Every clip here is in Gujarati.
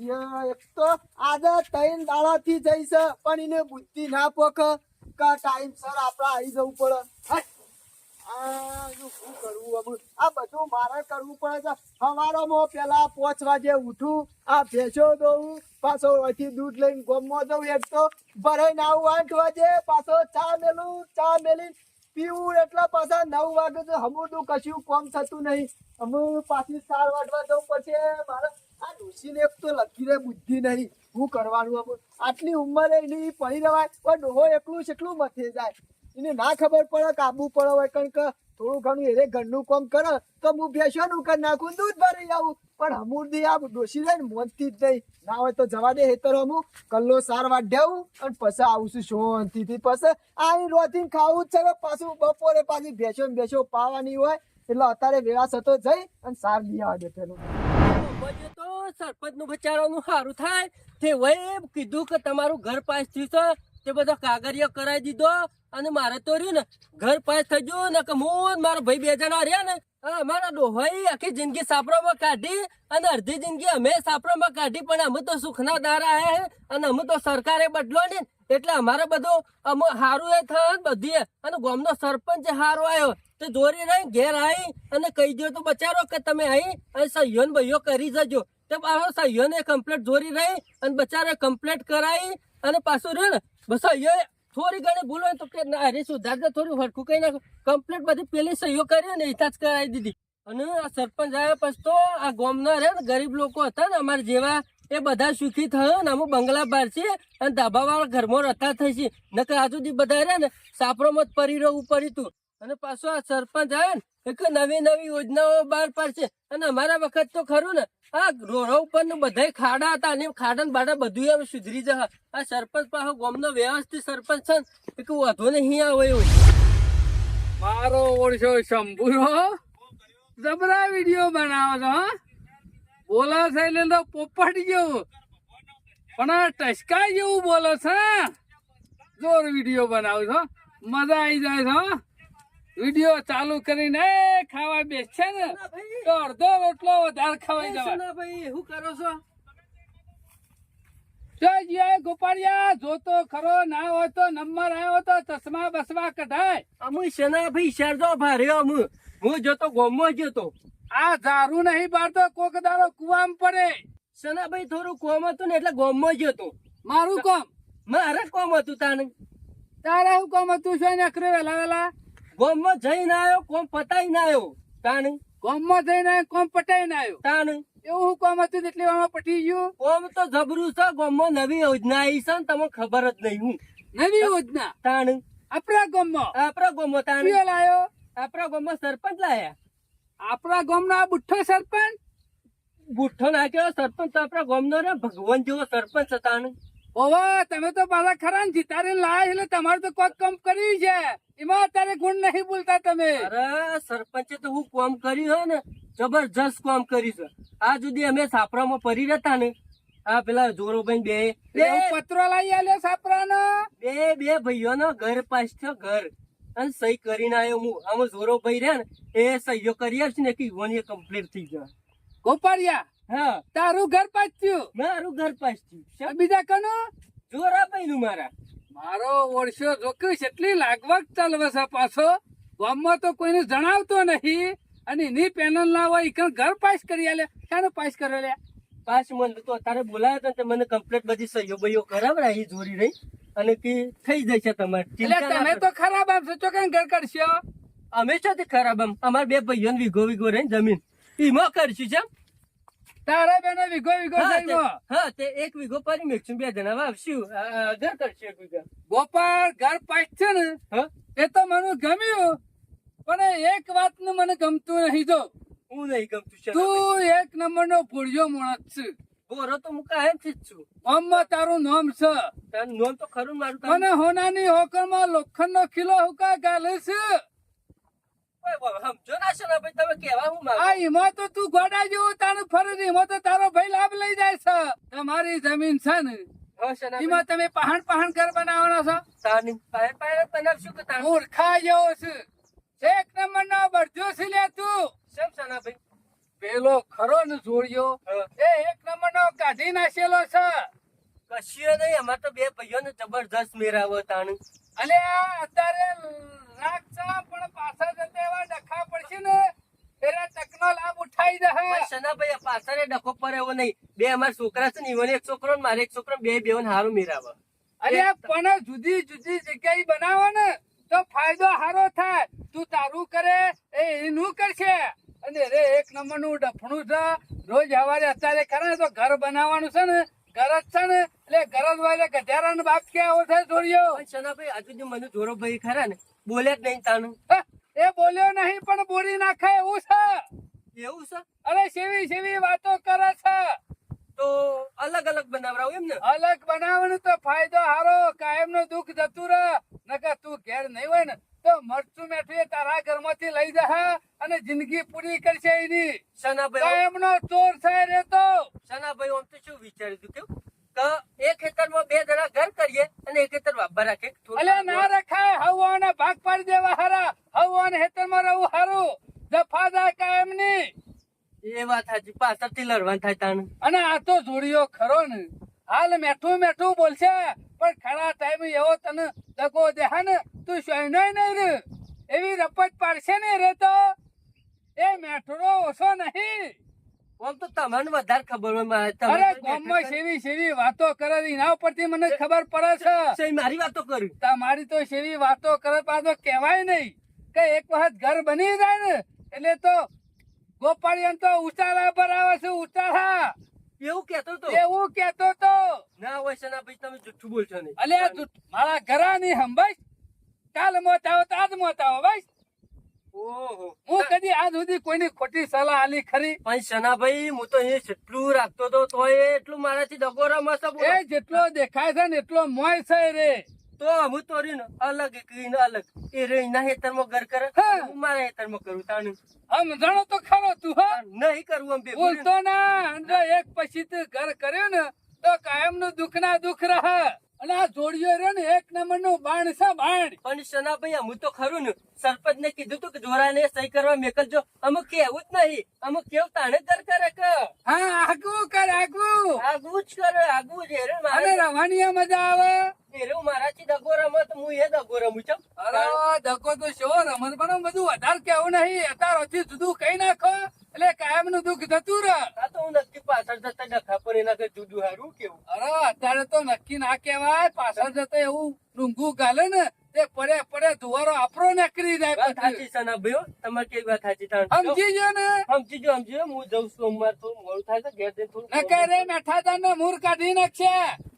એક તો આજે 3 દાડાથી જઈશ પણ એને બુદ્ધિ ના પોક કા ટાઈમ સર આપડા આવી જવું પડે. શું કરવું હવે? આ બધું મારે કરવું પડે છે. સવારમાં પેલા 5 વાગે ઉઠું, આ ભેંસો દોવું, પાછો અહીંથી દૂધ લઈને ગામમાં જવું, એક તો ભરાઈને આવું 8 વાગે, પાછો ચા મેલું, ચા મેલી પીવું એટલે પાછા 9 વાગે તો હમું કશું કામ થતું નહીં. હમું પાછી 4 વાગવા જવું પછી મારે આ ડોશીને એક તો લખી રે બુદ્ધિ નહીં. શું કરવાનું હવે? આટલી ઉંમરે એની પડી રહેવાય પણ ડોહો એકલું કેટલું મથે જાય. એને ના ખબર પડે કાબુ પડે હોય કારણ કે થોડું ઘણું એને ઘરનું કામ કરે તો હું ભેંસોનું કરી નાખું, દૂધ ભરી આવું. પણ હમુરદી આ ડોશી રહે ને મોનથી જ નહીં. ના હોય તો જવા દે હેતર હમું કલ્લો 4 વાઢ્યાવું અને પછી આવું છું શાંતિથી. પછી આ રોટીને ખાવું જ છે. પાછું બપોરે પાછી ભેંસો પાવાની હોય એટલે અત્યારે વેળા થતો જઈ અને સાર લઈ આવે દે પેલું. તો સરપંચ નું બચારાનું સારું થાય તે વય કીધું કે તમારું ઘર પાસ થયું છે તે બધો કાગળિયો કરાવી દીધો અને મારે તો રહ્યું ને ઘર પાસ થઈ ગયું ને કે હું મારા ભાઈ 2 જણા રહ્યા ને અમારા ડોહાઈ આખી જિંદગી સાપરામાં કાઢી અને અડધી જિંદગી અમે સાપરામાં કાઢી પણ અમે તો સુખના દારા આયા અને અમે તો સરકારે બદલો ને એટલે અમારે બધું અમે સારું એ થાય બધી અને ગામનો સરપંચ સારો આવ્યો તો દોરી રહી ઘેર આવી અને કહી દો તો બચારો કે તમે આવી અને સહયોન ભાઈઓ કરી જજો. તે પાછો સહયોને કમ્પ્લેટ દોરી રહી અને બચારે કમ્પ્લેટ કરાવી અને પાછું રહ્યો ને બસ સહયો થોડી ઘણી ભૂલ હોય તો કે અરે સુધારતા થોડું હરખું કઈ નાખો. કમ્પ્લેટ બધી પેલી સહયો કરી ને ઇતાજ કરાવી દીધી. અને આ સરપંચ આવ્યા પછી તો આ ગામના રે ને ગરીબ લોકો હતા ને અમારા જેવા એ બધા સુખી થયો ને અમે બંગલા બહાર છીએ અને ધાબા વાળા ઘરમાં રહેતા થઈ છે. નકર આજુદી બધા રહ્યા ને સાપરોમાં જ પડી રહેવું પડ્યું હતું. અને પાછો આ સરપંચ આવે ને એક નવી યોજનાઓ બહાર પાડશે અને અમારા વખત તો ખરું ને આ રોડ ઉપર ને બધા ખાડા હતા અને ખાડા ને બાડા બધું એમ સુધરી જશે. આ સરપંચ પાછો ગામનો વ્યવસ્થિત સરપંચ છે ને એક વધુ નહીં આવે એવું. મારો ઓળશો શંભુરો જબરા વિડીયો બનાવો છો. બોલો છે એટલે તો પોપટ જેવું પણ આ ટસકા જેવું બોલો છે. જોર વિડીયો બનાવો છો, મજા આવી જાય છો. વિડીયો ચાલુ કરીને ખાવા બેસશે ને તો અડધો રોટલો વધારે ખવાઈ જવાય. ભાઈ શું કરો છો? ગોપાળિયા જોતો ખરો ના હોય તો નંબર આવ્યો તો ચશ્મા બસમા કઢાય. અમુ શેના ભાઈ શેરજો ભાર્યો હું જોતો ગોમમાં જતો. આ ઝારું નહીં બારતો કોક દાડો કુવામ પડે. શના ભાઈ થોડું કોમ હતું ને એટલે ગોમમાં જતો. મારું કોમ મારે કોમ હતું તાને. તારે શું કોમ હતું? શું નખરે વેલા ગોમમાં જઈને આવ્યો કોમ પતાઈને આવ્યો તાને. ગામમાં જઈને કોમ પટાઈને આવ્યો તાને એવું કોમ હતું એટલી વારમાં પટી ગયું. કોમ તો જબરું છે. ગામમાં નવી યોજના આવી છે ને તમને ખબર જ નહીં. હું નવી યોજના તાને આપણા ગામમાં તાને લાયો. આપણા ગામમાં સરપંચ લાયા. આપણા ગામનો આ બુઠ્ઠો સરપંચ બુઠ્ઠો નાખ્યો સરપંચ તો આપણા ગામનો રે ભગવાન જેવો સરપંચ હતા ને. ઓવા તમે તો પાછા ખરા ને જીતારી લાયા એટલે તમારું તો કોઈ કામ કર્યું છે એમાં અત્યારે ગુણ નહીં બોલતા તમે. અરે સરપંચે તો હું કામ કર્યું હે ને જબરજસ્ત કામ કર્યું છે. આ સુધી અમે સાપરામાં પડી રહેતા ને આ પેલા જોરોભાઈ બે પત્રો લાવી આલ્યો સાપરાનો. બે ભાઈઓનો ઘર પાસ થયો ઘર અને સહી કરીને આવ્યો હું. આમ જોરોભાઈ રે ને એ સહીઓ કરી આવશે ને કે ઈવોની કમ્પ્લીટ થઈ જાય. ગોપાળિયા હા તારું ઘર પાસ થયું. મારું ઘર પાસ થયું. બીજા કનું? જોરાભાઈ નું મારા. મારો વર્ષો જોક્યું કેટલી લાગવગ ચાલવે છે પાછો. ગામમાં તો કોઈને જણાવતો નહીં અને એની પેનલ ના હોય ઘર પાસ કરી આલે. શાનું પાસ કર્યો લે? પાસ મને તો અત્યારે બોલાયો તો મને કમ્પ્લીટ બધી સહીઓ બહીઓ કરાવડાવી જોરી રહી અને કે થઈ જશે તમારે. તમે તો ખરાબ આમ છો કે ઘર કરશો? અમે છો તે ખરાબ આમ અમારે 2 ભાઈઓ વીઘો રહી જમીન એમાં કરશું છે. તારા બેનો વીઘો હા તે 1 વીઘો પરી મેકશું 2 જણા વાવશું ઘર કરશું 1 વીઘા. ગોપાલ ઘર પાસ છે ને એ તો મને ગમ્યું પણ એક વાત નું મને ગમતું નહીં. જો હું નહીં ગમતું છે. તું 1 નંબર નો ભૂળ્યો માણસ છે. બોરો તો હું કાયમ થી જ છું. ગામમાં તારું નામ છે. તારું નામ તો ખરું મારું. મને હોનાની હોકરમાં લોખંડ નો કિલો હુકા ગાલે છે. સમજો ના છે ને ભાઈ તમે કેવા હું આ એમાં તો તું ગોડા જેવું તારું ફરજ એમાં તો તારો ભાઈ લાભ લઈ જાય છે. તમારી જમીન છે ને એમાં તમે પહાણ ઘર બનાવવાના છો. બનાવશું કે મૂર્ખા જેવો છે. 1 નંબર નો બળજો છે લે તું. શેમ સના ભાઈ પેલો ખરો ને જોડ્યો એ 1 નંબર નો કાઢી નાખેલો છે. કશીએ નહીં, અમાર તો બે ભાઈઓને જબરજસ્ત મેરાવો તાણ. અને આ અત્યારે રાખ છે પણ પાછા જતા એવા ડખા પડશે ને એટલે તકનો લાભ ઉઠાઈ દે. પણ સનાભાઈ આ પાછળ ડખો પર એવો નહીં. બે અમારા છોકરા છે ને, ઈવોને એક છોકરો ને મારે એક છોકરો, બે બેઓને હારું મેરાવે. અરે પણ જુદી જુદી જગ્યાએ બનાવો ને તો ફાયદો સારો થાય. તું તારું કરે એ એનું કરશે. અને રે એક નંબરનું ડફણું છે. રોજ સવારે અત્યારે ખરા ને તો ઘર બનાવવાનું છે ને, ઘર જ છે ને એટલે ઘર જ વાળે ગધેરાનો બાપ કે આવો થાય છોડ્યો. પણ સનાભાઈ આજુ જે મને જોરો ભાઈ ખરા ને, બોલે જ નહીં તાણ. એ બોલ્યો નહીં પણ બોરી નાખે એવું છે. એવું છે? અરે સેવી સેવી વાતો કરે છે. તો અલગ અલગ બનાવરાવ એમ ને? અલગ બનાવવાનું તો ફાયદો હારો. કાયમ નું દુઃખ જતું રહે. નકર તું ઘેર નહીં હોય ને તો મરચું મેઠું એ તારા ઘરમાંથી લઈ જા અને જિંદગી પૂરી કરશે એની. સનાભાઈ કાયમ નો ચોર છે રે તો. સનાભાઈ આમ તો શું વિચાર્યું તું કેવું કે એક ખેતરમાં બે જણા ઘર કરીએ અને એક ખેતર વાપા રાખે. અલે ના રખાય. હવાના ભાગ પાડી દેવા હારા. હવાના હેતરમાં રહું હારું. જફાદાર કાયમ ની. એ વાત સાચી, પાછળથી લડવાનું થાય તાણ. અને આ તો જોડિયો ખરો ને, હાલ મેઠું મેઠું બોલશે પણ ખરા ટાઈમ એવો તને દગો દેહા ને તું સોયનોય નહીં રે. એવી રપટ પાડશે ને રે તો એ મેઠુરો ઓછો નહીં. આમ તો તમને વધારે ખબર હોય મારે. અરે ગામમાં સેવી સેવી વાતો કરે એના ઉપરથી મને ખબર પડે છે. મારી વાતો કરી તમારી તો સેવી વાતો કરે પાછો કહેવાય નહીં કે એક વખત ઘર બની જાય ને એટલે તો ગોપાળિયન તો ઉતારા પર આવે છે. ઉતારા એવું કેતો તો? એવું કેતો તો ના હોય સનાભાઈ, તમે જુઠ્ઠું બોલશો નહીં. અલ્યા તું મારા ઘરાની હંભાઈ. કાલ મોત આવો તો આજ મોત આવો ભાઈ. ઓહો, હું કદી આજ સુધી કોઈની ખોટી સલાહ આલી ખરી? પણ સનાભાઈ હું તો એ જેટલું રાખતો હતો તોય એટલું મારાથી દગો રમસ. એ જેટલો દેખાય છે ને એટલો મોય છે રે. તો હું તો રહ્યું ને અલગ એકને અલગ. એ રે એના હેતરમાં ઘર કરે, હા. હું મારા હેતરમાં કરું તાણ. આમ જાણો તો ખરો તું. હા નહીં કરવું આમ ભેગું. બોલતો ના. અને જો એક પછી તું ઘર કર્યું ને તો કાયમ નું દુઃખ ના દુઃખ રહે. અને આ જોડિયો રહ્યો ને એક નંબર નું બાણ છે બાણ. પણ સનાભાઈ હું તો ખરું ને સરપંચ ને કીધું તું કે જોરાને સહી કરવા મેકલજો. અમુક કેવું જ નહીં. અમુક કેવું તાણે ઘર કરે કે હા આગું કર આગું. આગવું જ કરે, આગવું જ. હેરે અને મારે રવાની મજા આવે. હેરે મારાથી દગો રમત હું એ દગો રમું છું. અરે ધક્કો તો શો રમત પણ બધું વધારે કેવું નહીં. અત્યારથી જુદું કઈ નાખો એટલે કાયમ નું દુઃખ જતું રહે. આ તો હું નક્કી પાછળ જતા ડખા પર એના કઈ જુદું હારું કેવું. અરે અત્યારે તો નક્કી ના કેવાય. પાછળ જતા એવું ડુંગું ગાલે ને તે પડે પડે ધુવારો આપરો નીકળી જાય. વાત સાચી સનાભાઈ, તમારે કેવી વાત સાચી તાણ. સમજી ગયો ને? સમજી જો સમજી જો. હું જઉં સોમવાર થોડું મોડું થાય છે ઘેર જઈને થોડું. નકે રે મેઠા તાર ને મૂર કાઢી નાખશે.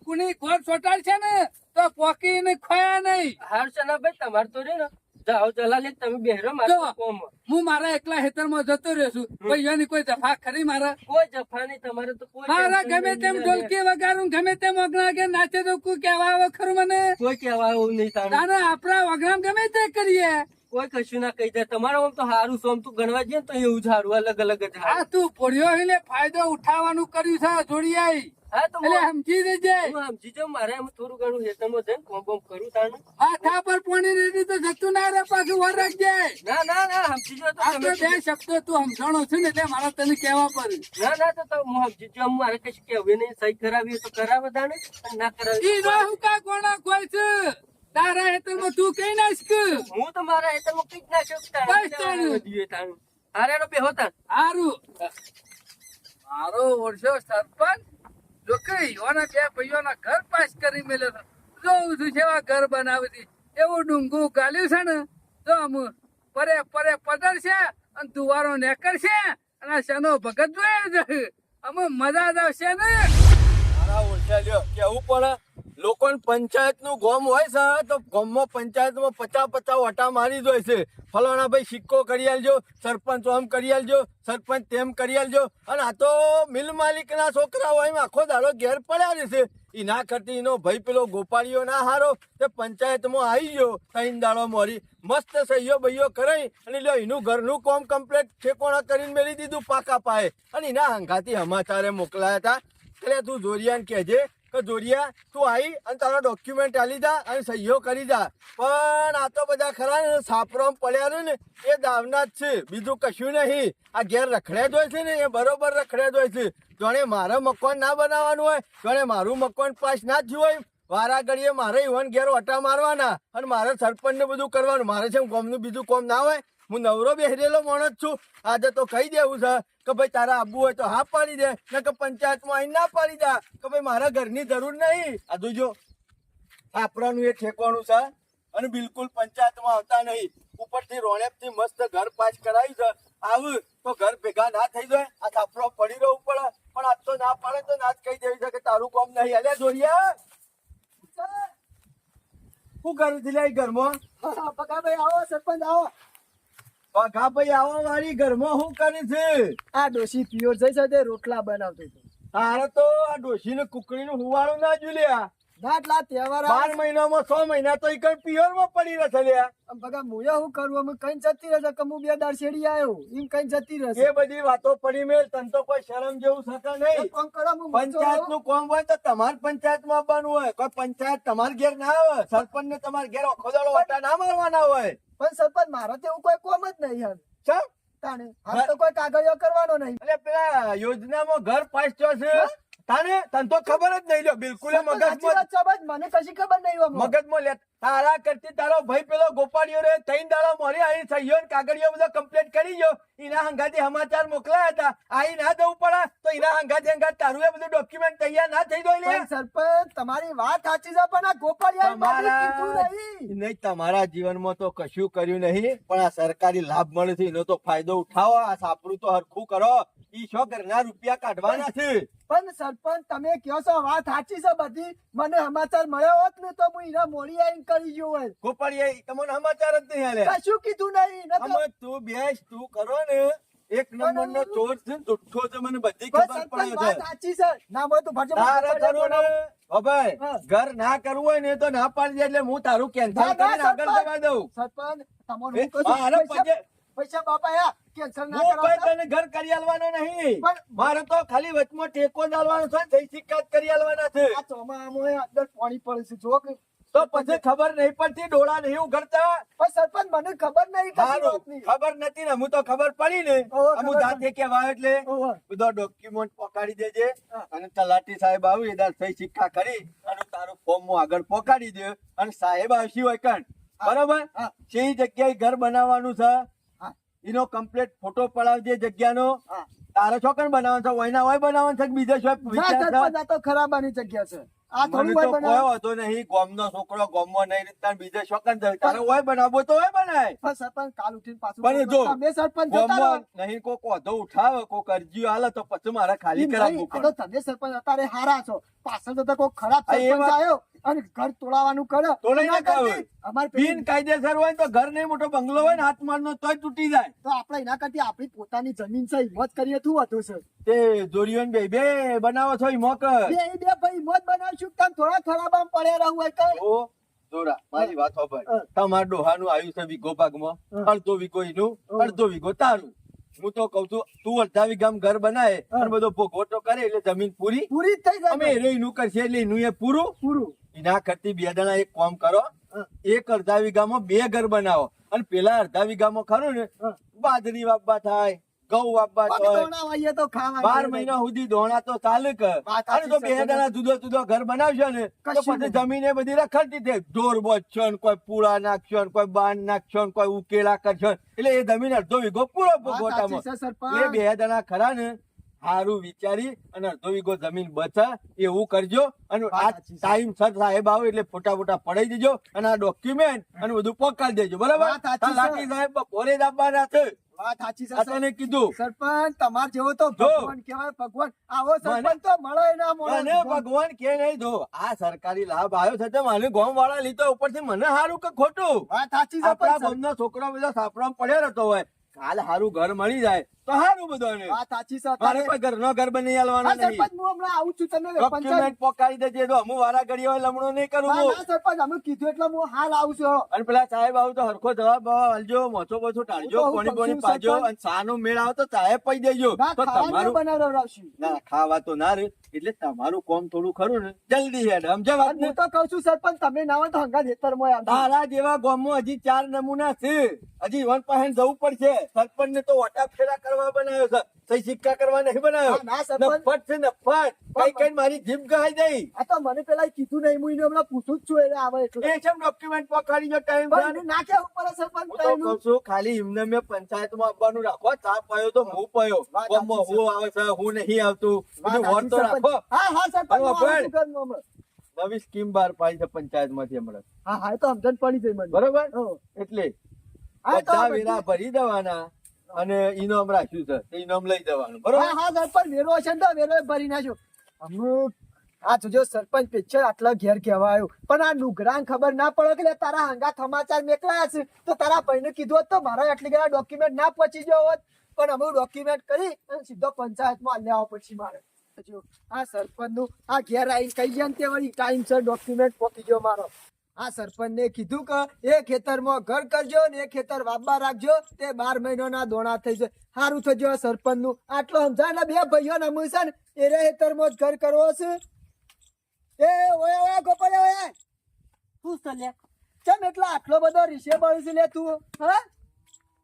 કુની ખોટ છોટાડ છે ને તો પોકી ને ખોયા નહીં. હાર સનાભાઈ તમારે તો રે ને જાઓ ચલા લે તમે બેહરો મારા જો. કોમ. હું મારા એકલા હેતરમાં જતો રહ્યો છું. ભાઈઓની કોઈ જફા ખરી મારા? કોઈ જફા નહીં તમારે તો. કોઈ મારા ટેન્શન ગમે તેમ નહીં. ઢોલકી વગાડું ગમે તેમ વગણા કે નાચે તો કોઈ કહેવા આવે ખરું મને? કોઈ કહેવા એવું નહીં તારે. તારે આપણા વગણામ ગમે તે કરીએ. કોઈ કશું ના કહી જાય. તમારા આમ તો સારું સોમ તું ગણવા જઈએ ને તો એવું સારું અલગ અલગ જ આ સારું. તું પડ્યો એટલે ફાયદો ઉઠાવવાનું કર્યું છે જોડિયાઈ. હા તો એટલે સમજી જજે. હું સમજી જાઉં. મારે એમ થોડું ઘણું હેતરમાં જઈને કોમ બોમ કરું તાને. હાથા પર પોણી રેડી તો જતું ના રે પાછું વર રાખજે. ના ના ના સમજી જાઉં તો આ તો તમે. બે શબ્દો તું સમજાણો છે ને એટલે મારા તને કહેવા પડે. ના ના તો હું સમજી જાઉં. મારે કશું કહેવું નહીં. સહી કરાવી હોય તો કરાવે તાને, અને ના કરાવી ઈ નો હું કા કોણા કોઈ છે તારા હેતરમાં તું કઈ નાખ. હું તો મારા હેતરમાં કઈ જ ના શકું બસ તાણે. તાણે. હારે નો બેહો તાણ. હારું મારો વર્ષો સરપંચ જો કઈ યોના બે ભાઈઓના ઘર પાસ કરી મેલ્યો છે. જોઉં છું જેવા ઘર બનાવી એવું ડુંગું ગાલ્યું છે ને તો આમ પરે પરે પધરશે અને દુવારો નેકરશે અને આ શેનો ભગત જોયે છે. અમે મજા જ આવશે ને. મારા ઓળખ્યા લ્યો કેવું પડે. લોકોને પંચાયત નું ગોમ હોય છે તો ગોમમાં પંચાયતમાં 50 વટા મારી જ હોય છે. ફલાણા ભાઈ સિક્કો કરી આલજો, સરપંચ આમ કરી આલજો, સરપંચ તેમ કરી આલજો. અને આ તો મિલ માલિક ના છોકરા હોય એમ આખો દાડો ઘેર પડ્યા રહેશે. એના કરતી એનો ભાઈ પેલો ગોપાળીઓ ના હારો તે પંચાયતમાં આવી ગયો 3 દાડો મોરી મસ્ત સહીઓ બહીઓ કરાઈ અને લ્યો એનું ઘરનું કામ કમ્પ્લીટ ઠેકોણા કરીને મેલી દીધું પાકા પાયે. અને એના હંગાથી સમાચારે મોકલાયા હતા એટલે તું જોરિયાને કહેજે કે જોડિયા તું આવી અને તારા ડોક્યુમેન્ટ આલી જા અને સહીઓ કરી જા, પણ આ તો બધા ખરા ને સાપરોમ પડ્યા રહ્યું ને એ દાવના જ છે, બીજું કશું નહીં. આ ઘેર રખડ્યા જ હોય છે ને એ બરોબર રખડ્યા જ હોય છે. જોણે મારે મકાન ના બનાવવાનું હોય, જોણે મારું મકાન પાસ ના થયું હોય, વારા ઘડીએ મારે ઈવન ઘેર ઓટા મારવાના અને મારે સરપંચ ને બધું કરવાનું. મારે છે ગામનું બીજું કામ ના હોય. હું નવરો બેહરેલો માણસ છું. આજે તો કહી દેવું છે કે ભાઈ તારા આબુ હોય તો હા પાડી દે, ને કે પંચાયતમાં આવીને ના પાડી દે કે ભાઈ મારા ઘરની જરૂર નહીં. આ જોજો આપણાનું એ ઠેકવાનું છે અને બિલકુલ પંચાયતમાં આવતા નહીં. ઉપરથી રોણેપથી મસ્ત ઘર પાસ કરાવ્યું છે. આવું તો ઘર ભેગા ના થઈ જાય. આ સાપરો પડી રહેવું પડે, પણ આજ તો ના પાડે તો ના જ કહી દેવી છે કે તારું કામ નહીં. અલ્યા જોડિયા શું કરું છું લે ઘરમાં? પકાભાઈ આવો, સરપંચ આવો. પગા ભાઈ આવા વાળી ઘરમાં શું કરે છે? આ ડોશી પિયોર જઈ છે તે રોટલા બનાવતો હતો. તારે તો આ ડોશી ને કુકડી નું હુવાળું ના જોયું. આટલા તહેવાર 12 મહિનામાં 6 મહિના તો ઈ પિયર માં પડી રહેશે લ્યા. બગા મોયા હું કરું, અમે કઈ જતી રહેશે કે હું 2 દાર શેડી આવ્યો એમ કઈ જતી રહેશે. એ બધી વાતો પડી મેલ. તને તો કોઈ શરમ જેવું થતા નહીં. કોમ કરો, હું પંચાયત નું કામ હોય તો તમારે પંચાયત માં આવવાનું હોય. કોઈ પંચાયત તમારા ઘેર ના આવે. સરપંચ ને તમારા ઘેર આખો દાડો વાટા ના મારવાના હોય. પણ સરપંચ મારે તો એવું કોઈ કોમ જ નહીં યાર. ચમ તાણે આ તો કોઈ કાગળિયો કરવાનો નહીં. એટલે પેલા યોજનામાં ઘર પાસ થયો છે તાને તને તો ખબર જ નહીં લ્યો. બિલકુલ મગજમાં મને કશી ખબર નહીં હોય. મગજમાં લે. તારા કરતી તારો ભાઈ પેલો ગોપાળિયો રે 3 દાડા મોરી આઈ સહીઓ ને કાગળિયો બધો કમ્પ્લીટ કરી ગયો. એના હંગાથી સમાચાર મોકલાયા હતા. આઈ ના દઉં પડે તો એના હંગાથી તારું એ બધું ડોક્યુમેન્ટ તૈયાર ના થઈ ગયું લે. સરપંચ તમારી વાત સાચી છે, પણ આ ગોપાળિયા નહીં તમારા જીવનમાં તો કશું કર્યું નહીં, પણ આ સરકારી લાભ મળે છે એનો તો ફાયદો ઉઠાવો. આ સાપરું તો હરખું કરો. ઈ શો ઘરના રૂપિયા કાઢવાના છે. પણ સરપંચ તમે કહો છો વાત સાચી છે બધી. મને સમાચાર મળ્યો હોત ને તો હું એના મોડી આવીને કરી ગયો હોય. ગોપાળિયા તમને સમાચાર જ નહીં હાલે. કશું કીધું નહીં. અમે તું બેસ તું કરો ને એક નંબર નો ચોર છે, જુઠ્ઠો છે, મને બધી ખબર પડે છે. વાત સાચી છે. ના હોય તો ભરજો. તારે કરવું ને ભાઈ ઘર ના કરવું હોય ને તો ના પાડી દે, એટલે હું તારું કેન્સલ કરીને આગળ જવા દઉં. સરપંચ તમારું પૈસા બાપા યા કેન્સલ ના હું કરો. કોઈ તને ઘર કરી આલવાનો નહીં. મારે તો ખાલી વચમાં ટેકો જ આલવાનો છે, સહી સિક્કા જ કરી આલવાના છે. આ ચોમામાં અંદર પાણી પડે છે જો કે. તો પછી ખબર નહીં પડતી, ડોળા નહીં ઉઘડતા. પણ સરપંચ મને ખબર નહીં કશી સારું, વાતની. ખબર નથી ને હું તો ખબર પડી ને હું જાતે કેવા એટલે ઓહો. બધો ડોક્યુમેન્ટ પકડી દેજે અને તલાટી સાહેબ આવું એદાર સહી સિક્કા કરી અને તારું ફોર્મ હું આગળ પકડી દે અને સાહેબ આવશે હોય કણ બરોબર. જે જગ્યાએ ઘર બનાવવાનું છે એનો કમ્પ્લીટ ફોટો પડાવજે જગ્યાનો. તારે છોકન બનાવવાનું છે હોય ના હોય બનાવવાનું છે બીજા શોપ સરપંચ આ તો ખરાબાની જગ્યા છે. આ થોડું મને હોય તો બનાવ. કોઈ વાંધો નહીં. ગામનો છોકરો ગામમાં નહીં રીતના બીજા શોકન જાય. તારે હોય બનાવવો તો હોય બનાય. પણ સરપંચ કાલ ઉઠીને પાછું પણ જો તમે સરપંચ જતા રહો. ગામમાં નહીં કોક વાંધો ઉઠાવે કોક અરજી હાલે તો પછી મારે ખાલી કરાવવું નહીં, આ પડે. તો તમે સરપંચ અત્યારે હારા છો. પાછળ જતા કોઈ ખરાબ હા, એ સરપંચ વાત- આવ્યો અને ઘર તોડાવવાનું કરે તો નહીં ના કરાવે. કરતી. અમારે બિન પેલી- કાયદેસર હોય તો ઘર નહીં મોટો બંગલો હોય ને હાથ મારનો તોય તૂટી જાય. તો આપણે એના કરતી આપણી પોતાની જમીન છે હિંમત કરીએ તું હતું છે. તે જોડીઓ બે બે બનાવો છો ઈ મોક બે ભાઈ હિંમત બનાવશું તમે થોડા ખરાબ પડે રહું હોય કઈ. ઓ જોડા મારી વાત સાંભળ. તમાર ડોહાનું આવ્યું છે વીઘો ભાગમાં. અડધો વીઘો એનું અડધો વીઘો તારું. હું તો કઉ છું તું 18 વીઘામાં ઘર બનાવે અને બધો ભોગવટો કરે એટલે જમીન પૂરી. પૂરી જ થઈ અમે જાય એનું કરશે એટલે એનું એ પૂરું. પૂરું. એના કરતી 2 જણા એક કામ કરો. એક 18 વીઘામાં 2 ઘર બનાવો અને પેલા 18 વીઘામાં ખરું ને બાજરી વાવવા થાય, ઘઉં વાવવા થાય. દોણા વાઈએ તો ખાવા 12 મહિના સુધી દોણા તો ચાલે કે. વાત અને તો સાચી 2 જણા જુદો જુદો ઘર બનાવશો ને તો કશું પછી જમીન એ બધી રખડતી થાય. ઢોર બોચશો ને કોઈ પૂળા નાખશો ને કોઈ બાન નાખશો ને કોઈ ઉકેલા કરશો ને. એટલે એ જમીન અડધો વીઘો પૂરો ભોગવટામાં. વાત સાચી છે, એ સરપંચ. 2 જણા ખરા ને સારું વિચારી અને અડધો વીઘો જમીન બચે એવું કરજો. અને વાત આ સાચી છે. ટાઈમ સર સાહેબ આવે એટલે ફોટા ફોટા પડાઈ દેજો અને આ ડોક્યુમેન્ટ અને બધું પકડી દેજો બરાબર. વાત સાચી છે. લાઠી સાહેબ બપોરે જ આપવાના છે. વાત સાચી છે આ તને કીધું. સરપંચ તમાર જેવો તો જો. ભગવાન કહેવાય ભગવાન. આવો સરપંચ તો મળે ના મને મળે. ભગવાન કે નહીં દો. આ સરકારી લાભ આવ્યો છે તે મને ગામ વાળા લીધો ઉપરથી મને સારું કે ખોટું. વાત સાચી છે આપણા પણ ગામનો છોકરો બધો સાપડામાં પડ્યો રહેતો હોય કાલ સારું ઘર મળી જાય તો સારું બધાને. વાત સાચી છે મારે તારે. કોઈ ઘરનો ઘર બની આલવાનો હા, નહીં. સરપંચ હું હમણાં આવું છું તમે પંચાયત. ડોક્યુમેન્ટ પોકાડી દેજે તો હું વારા ઘડીએ હોય લમણો નહીં કરું ના, હું. ના, સરપંચ અમે કીધું એટલે હું હાલ આવું છું. અને પેલા સાહેબ આવું તો હરખો જવાબ આલજો, મોચો બોચો ટાળજો, હું તો પોણી હું પોણી કહું છું, પાજો સરપંચ. અને ચાનો મેળ આવે તો ચાય પી દેજો. ના, તો ખાવાનું તમારું બનાવડાવડાવશું. ના ખાવા તો ના રે, એટલે તમારું કામ થોડું ખરું ને જલ્દી હેડ, સમજ્યા વાત અને ને? હું તો કહું છું સરપંચ તમે ના હોય તો હંગાત ખેતરમાં આવજો. તારા જેવા ગામમાં હજી 4 નમૂના છે, હજી વન પાસે જવું પડશે. સરપંચ ને તો વટા ફેરા કરવા બનાવ્યો છે, સહી સિક્કા કરવા નહીં બનાવ્યો. ના, ના, સરપંચ. નફટ છે નફટ, કઈ કઈ મારી જીભ ગહાઈ ગઈ. આ તો મને પેલા કીધું નહીં હું એને હમણાં પૂછું જ છું એટલે આવે એટલે. એ છે ડોક્યુમેન્ટ પકડી જો ટાઈમ પણ એને ના કહેવું પડે સરપંચ હું તો ટાઈમનું. કહું છું ખાલી એમને મેં પંચાયતમાં આવવાનું રાખો. ચા પયો તો હું પયો, વાત ગામમાં સાચી હું આવે છે હું નહીં આવતું, વાત બધું વોટ તો સાચી રાખો. સરપંચ. હા, હા, સરપંચ, અને હું આવું વપરાય. છું ઘરમાં હમણાં. નવી સ્કીમ બહાર પાડી છે પંચાયતમાંથી હમણાં, હા, હા, એ તો સમજણ પડી જાય મને. બરોબર? હો. એટલે હા, તો બધા બધું- વેરા ભરી દેવાના અને ઇનામ રાખ્યું છે તે ઇનામ લઈ જવાનું, બરોબર? હા, હા, સરપંચ વેરો હશે ને તો વેરો ભરી નાખજો. અમુક આ જોજો સરપંચ પિક્ચર આટલા ઘેર કહેવા આવ્યો પણ આ નુગરાન ખબર ના પડે કે લે તારા હંગા સમાચાર મેકલાયા છે તો તારા ભાઈને કીધું હોત તો મારા આટલી ઘણા ડોક્યુમેન્ટ ના પહોંચી ગયો હોત પણ અમે ડોક્યુમેન્ટ કરી અને સીધો પંચાયતમાં લેવા પછી મારે જો આ સરપંચ નું આ ઘેર આવીને કહી ગયા ને તે વળી ટાઈમસર ડોક્યુમેન્ટ પહોંચી ગયો મારો. આ સરપંચ ને કીધું કે એ ખેતરમાં ઘર કરજો ને એ ખેતર વાવવા રાખજો તે 12 મહિનાના દોણા થઈ જાય. સારું થજો સરપંચ નું આટલો સમજાય ને બે ભાઈઓ ને અમે છે ને એ ખેતરમાં જ ઘર કરવો છે. એ ઓય ઓય ગોપાલ ઓય શું ચાલ્યા ચમ એટલો આટલો બધો રીસે બળી છે લે તું હા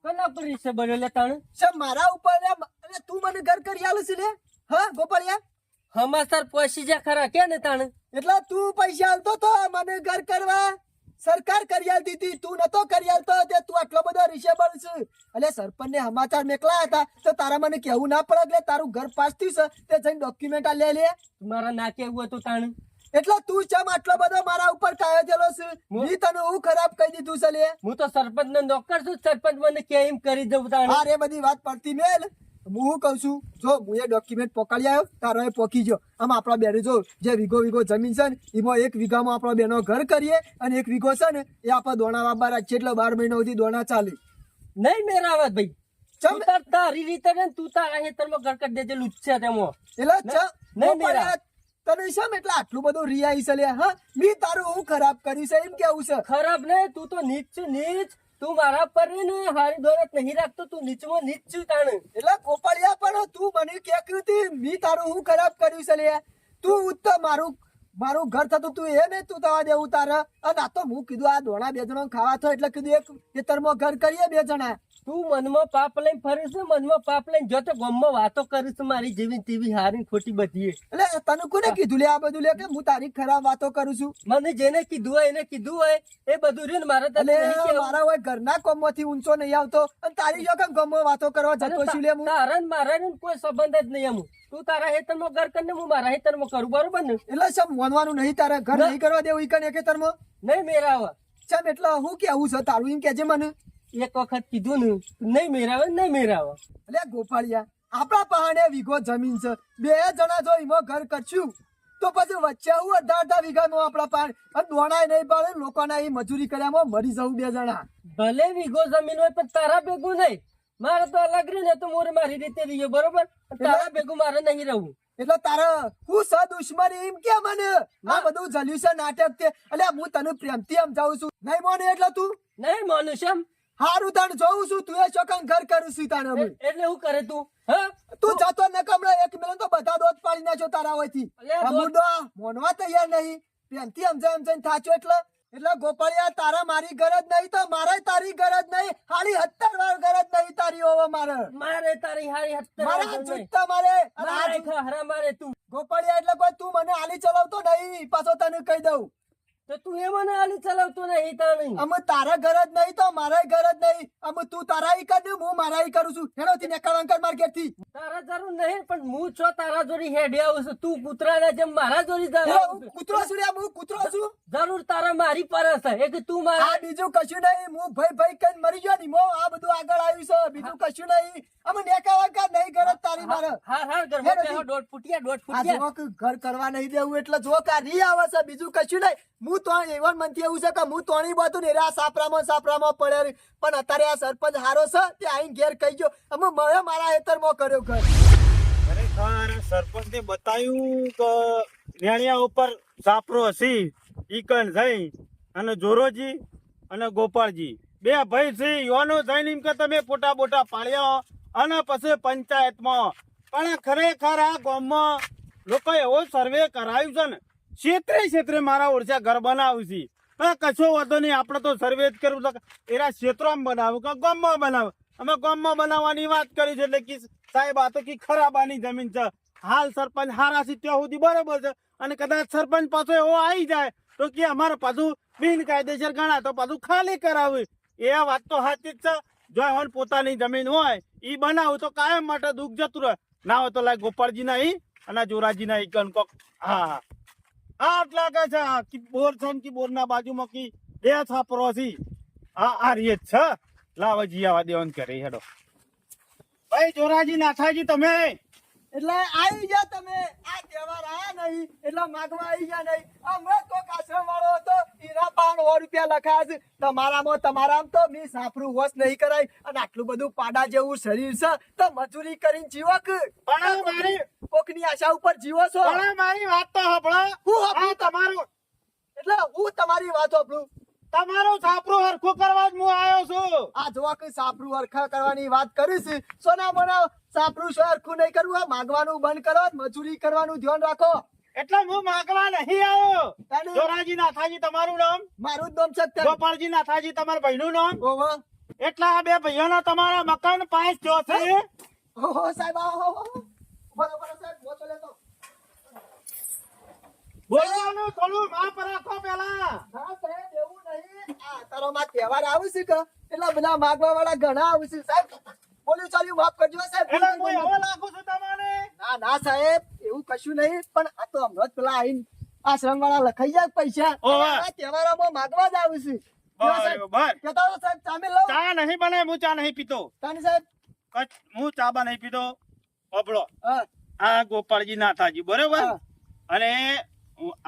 કોના પર રીસે બન્યો લે તાણ ચમ મારા ઉપર લે અને તું મને ઘર કરી આલું છે લે હા ગોપાલિયા હમાસર પહોંચી જા ખરા કે ને તાણ એટલે તું પૈસા આલતો તો મને ઘર કરવા સરકાર કરી આલતી હતી તું નતો કરી આલતો તે તું આટલો બધો રીસેબલ છે એટલે સરપંચ ને સમાચાર મેકલાયા હતા તો તારા મને કેવું ના પડે એટલે તારું ઘર પાસ થયું છે તે જઈને ડોક્યુમેન્ટ આ લે લે મારા ના કેવું હતું તાણ એટલે તું ચમ આટલો બધો મારા ઉપર કાયો થયેલો છે મી તને હું ખરાબ કહી દીધું છે લે હું તો સરપંચ નો નોકર છું સરપંચ મને કે એમ કરી દઉં તાણ આ રે બધી વાત પડતી મેલ હું શું કહું છું જો હું એ ડોક્યુમેન્ટ પોકાડી આવ્યો તારો એ પોકી ગયો આમ આપણા બેને જો જે વીઘો જમીન છે ને એમાં 1 વીઘામાં આપણા બેનો ઘર કરીએ અને 1 વીઘો છે ને એ આપણે દોણા વાવવા રાખીએ એટલે 12 મહિના સુધી દોણા ચાલે નહીં મેરાવત ભાઈ ચમ તું તાર તારી રીતે ને તું તારા હેતરમાં ઘર કરી દેજે લુચ્છા તેમાં એટલે નહીં મેરા. તને શેમ એટલે આટલું બધું રિયાઈ છે લે હા મી તારું હું ખરાબ કર્યું છે એમ કેવું છે ખરાબ ને તું તો નીચ છું નીચ તું મારા પર ને હારી દોલત નહીં રાખતો તું નીચમાં નીચ છું તાણ એટલે કોપળિયા પણ તું મને કે હતી મી તારું હું ખરાબ કર્યું છે લે તું ઉત્તર મારું ઘર થતું તું એ ને તું તવા દેવું તારે અને આ તો હું કીધું આ દોણા 2 જણા ખાવા થયો એટલે કીધું એક ખેતરમાં ઘર કરીએ 2 જણા તું મનમાં પાપ લઈને ફરીશ ને મનમાં પાપ લઈને જો તો ગમમાં વાતો કરીશ મારી જેવી તેવી હારી ખોટી બધી એટલે તને કોને કીધું લે આ બધું લે કે હું તારી ખરાબ વાતો કરું છું મને જેને કીધું હોય એને કીધું હોય એ બધું રહ્યું ને મારે તને એટલે નહીં કહેવું. મારા હોય ઘરના કોમમાંથી ઊંચો નહીં આવતો અને તારી જો કેમ ગમો વાતો કરવા જતો છું લે હું તારા ને મારા ને કોઈ સંબંધ જ નહીં એમ તું તારા હેતરમાં ઘર કરીને હું મારા હેતરમાં કરું બરોબર ને એટલે સમ મોનવાનું નહીં તારે ઘર નહીં કરવા દેવું ઈ કને ખેતરમાં નહીં મેરાવે ચમ એટલે હું કેવું છે તારું એમ કેજે મને એક વખત કીધું ને નહીં મેરાવે નહીં મેરાવે એટલે ગોપાળિયા આપણા પહાડે વીઘો જમીન છે 2 જણા જો એમાં ઘર કરશું તો પછી વચ્ચે હું 18 વીઘામાં આપણા પાણ અને દોણાય નહીં પાડે લોકોના એ મજૂરી કર્યામાં મરી જવું 2 જણા ભલે વીઘો જમીન હોય પણ તારા ભેગું નહીં મારે તો અલગ રહ્યું ને તો મોરે મારી રીતે રહીએ બરોબર તારા ભેગું મારે નહીં રહું એટલે તારે હું સ દુશ્મની એમ કે મને આ બધું જલ્યું છે નાટક તે એટલે હું તને પ્રેમથી સમજાવું છું નહીં મોને એટલે તું નહીં માનું છે એમ? હારું તાણ જોઉં છું તું એ ચોકન ઘર કરું છું તાણ હવે એટલે હું કરે તું હા તું જતો નકમળો 1 મિનિટ તો બધા દોત પાડી નાખ્યો તારા હોયથી અલ્યા દોત- અમુડો મોનવા તૈયાર નહીં પ્રેમથી સમજાય થાચો એટલે ગોપાળિયા તારા મારી ગરજ નહીં તો મારે તારી ગરજ નહીં હાલી 70 વાર ગરજ નહીં તારી હોવે મારે મારે તારી હારી મારા હત્તર જુત્તા મારે અને આ મારે હરા મારે તું ગોપાળિયા એટલે કોઈ તું મને આલી ચલાવતો નહીં પાછો તને કહી દઉં તો તું એ મને આલી ચલાવતો નહીં તાણી અમે તારા ગરજ નહીં તો મારે ગરજ નહીં અમે તું તારા ઈ કર ને હું મારા ઈ કરું છું હેડોથી નીકળવા માર્કેટ થી તારા જરૂર નહીં પણ હું છો તારા જોડી હેડે આવું છું તું કૂતરાના જેમ મારા જોડી આવું છું. કૂતરો છું રે હું કૂતરો છું જરૂર તારા મારી પર હશે એક તું મારા આ બીજું કશું નહીં હું ભાઈ કઈ મરી ગયો ની મો આ બધું આગળ આવ્યું છે બીજું કશું નહીં અમે નેકાવા કા નહીં ગરજ તારા નહીં મારે. હા ઘરમાં હેડો બેહો, જી. દોઢ ફૂટિયા આ જો કે ઘર કરવા નહીં દેવું એટલે જો કે આ રી આવે છે બીજું કશું નહીં. હું તો એવન મનથી એવું છે કે હું તોણી બધું ને આ સાપરામાં પડ્યા રહી. પણ અત્યારે આ સરપંચ હારો છે તે આઈને ઘેર કહી ગયો અમે મેં મારા હેતરમાં કર્યો ઘર. ખરેખર સરપંચે બતાવ્યું કે નેણિયા ઉપર સાપરો હસી ઈકણ જઈ અને જોરોજી અને ગોપાળજી બે ભાઈ છે યોનો જઈને એમ કે તમે પોટા બોટા પાડ્યા અને પછી પંચાયતમાં પણ ખરેખર આ ગામમાં લોકો એવો સર્વે કરાયું છે ને ક્ષેત્રે મારા ઓળખ્યા ઘર બનાવ્યું છે પણ કશો વાંધો નહીં આપણે તો સર્વે જ કરવું છે એના ક્ષેત્રોમાં બનાવું કે ગામમાં બનાવું અમે ગામમાં બનાવવાની વાત કરી છે એટલે કે સાહેબ આ તો કી ખરાબાની જમીન છે હાલ સરપંચ હારા છે ત્યાં સુધી બરોબર છે અને કદાચ સરપંચ પાછો એવો આવી જાય તો કે અમારે પાછું બિનકાયદેસર ગણા તો પાછું ખાલી કરાવે એ વાત તો સાચી જ છે જો હવે પોતાની જમીન હોય એ બનાવું તો કાયમ માટે દુઃખ જતું રહે ના હોય તો લાય ગોપાળજી ના ઈ અને જોરાજી ના ઈ કોક હા આટલા કે છે કે બોર છે ને કે બોરના બાજુમાં કી બે છાપરો છે આ રીત છે લાવજી આવા દેવન કરે હેડો ભાઈ જોરાજી નાથાજી તમે એટલે આવી ગયા તમે આ તહેવાર આયા નહીં એટલે માગવા આવી ગયા નહીં. અમે તો આશ્રમ વાળો હતો એના 500 રૂપિયા લખાયા છે તમારામાં તો મેં સાપરું વોશ નહીં કરાય અને આટલું બધું પાડા જેવું શરીર છે તો મજૂરી કરીને જીવો કે પણ મારી કોકની આશા ઉપર જીવો છો. પણ મારી વાત તો સાંભળો હું આ સાંભળું? તમારું એટલે હું તમારી વાત સાંભળું. તમારું સાપરું હરખું કરવા જ હું આવ્યો છું આ જોવા કે સાપરું હરખા કરવાની વાત કરીશ સોના મોના સાપરું હરખું નહીં કરવું આ માગવાનું બંધ કરો મજૂરી કરવાનું ધ્યાન રાખો. એટલે હું માગવા નહીં આવ્યો તાને જોરાજી નાથાજી તમારું નામ મારું જ નામ છે તે. ગોપાળજી નાથાજી તમારા ભાઈનું નામ ઓહો એટલે આ બે ભાઈઓના તમારા મકાન પાસ થયો છે ઓહો સાહેબ આવો બરોબર સાહેબ મોટો લેતો બોલવાનું થોડું માપ રાખો પેલા હા સાહેબ એવું નહીં આ તારોમાં તહેવાર આવે છે કે એટલે બધા માગવા વાળા ઘણા આવે છે સાહેબ બોલ્યું ચાલ્યું માફ કરજો સાહેબ. એટલે હું એવો લાગુ છું તમને ના સાહેબ એવું કશું નહીં પણ આ તો હમણાં જ પેલા આઈને આશ્રમ વાળા લખાઈ જાય પૈસા ઓવે. આ તહેવારોમાં માગવા જ આવે છે. બરોબર કહેતા હો સાહેબ ચામે લો ચા નહીં બને હું ચા નહીં પીતો તાની સાહેબ હું ચા બા નહીં પીતો અબળો હા આ ગોપાળજી નાથાજી બરોબર હા. અને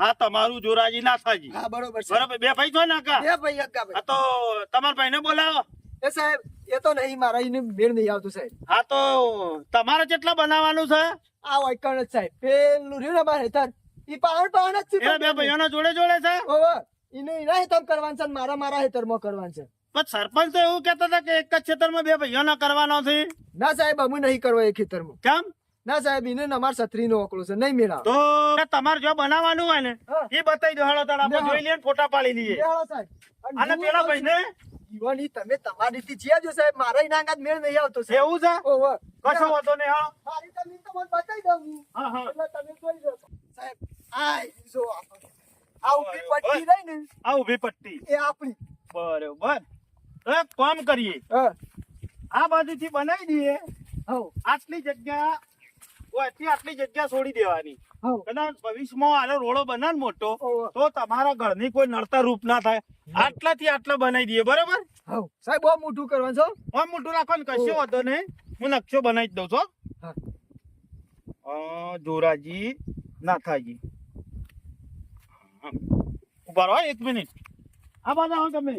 આ તમારું જોરાજી નાથાજી હા બરોબર છે બરોબર બે ભાઈ છો ને કા એ ભાઈ અક્કા આ ભાઈ તો તમારા ભાઈને બોલાવો એ સાહેબ એ તો નહીં મારા એને મેળ નહીં આવતું સાહેબ હા તો તમારે કેટલા બનાવવાનું છે આ વાયકણ જ સાહેબ પેલું રહ્યું ને મારે હેતર ઈ પાવણ જ એ બે છે ભાઈઓના જોડે જોડે છે ઓવે એને એના હેતર કરવાનું છે ને મારા હેતરમાં કરવાનું છે. પણ સરપંચ તો એવું કહેતા હતા કે એક જ ક્ષેત્રમાં બે ભાઈઓના કરવાનો છે ના સાહેબ અમે નહીં કરવા એ ખેતરમાં કેમ ના સાહેબ એને અમાર છત્રી નો ઓકળો છે નહીં મેળાવ. તો તમારે જો બનાવવાનું હોય ને હા. એ બતાવી દો હાલો તાર આપણે હા. જોઈ લઈએ ને ફોટા પાડી લઈએ બેહાડો સાહેબ. અને પેલા ભાઈને જીવાની તમે તમારી રીતે જીયા જો સાહેબ મારા એના અંગાત મેળ નહીં આવતો સાહેબ. એવું છે ઓવે. કશો વાંધો નહીં હાલો મારી તમે તો મને બતાવી દઉં હું. હા હા એટલે તમે જોઈ લો સાહેબ આ જો આ ઊભી પટ્ટી રહી ને આ ઊભી પટ્ટી એ આપણી બરોબર તો એક કામ કરીએ હા આ બાજુથી બનાવી દઈએ હવ આટલી જગ્યા ઓયથી આટલી જગ્યા છોડી દેવાની હવ કદાચ ભવિષ્યમાં આનો રોડો બને ને મોટો ઓવે. તો તમારા ઘરની કોઈ નડતર રૂપ ના થાય આટલાથી આટલા બનાવી દઈએ બરોબર હવ સાહેબ બહુ મોટું કરવાનું છો. આમ મોટું રાખો ને કશો વાંધો નહીં હું નકશો બનાવી જ દઉં છું હા. જોરાજી નાથાજી હા. ઉભા રહો 1 મિનિટ આ બાજુ આવો તમે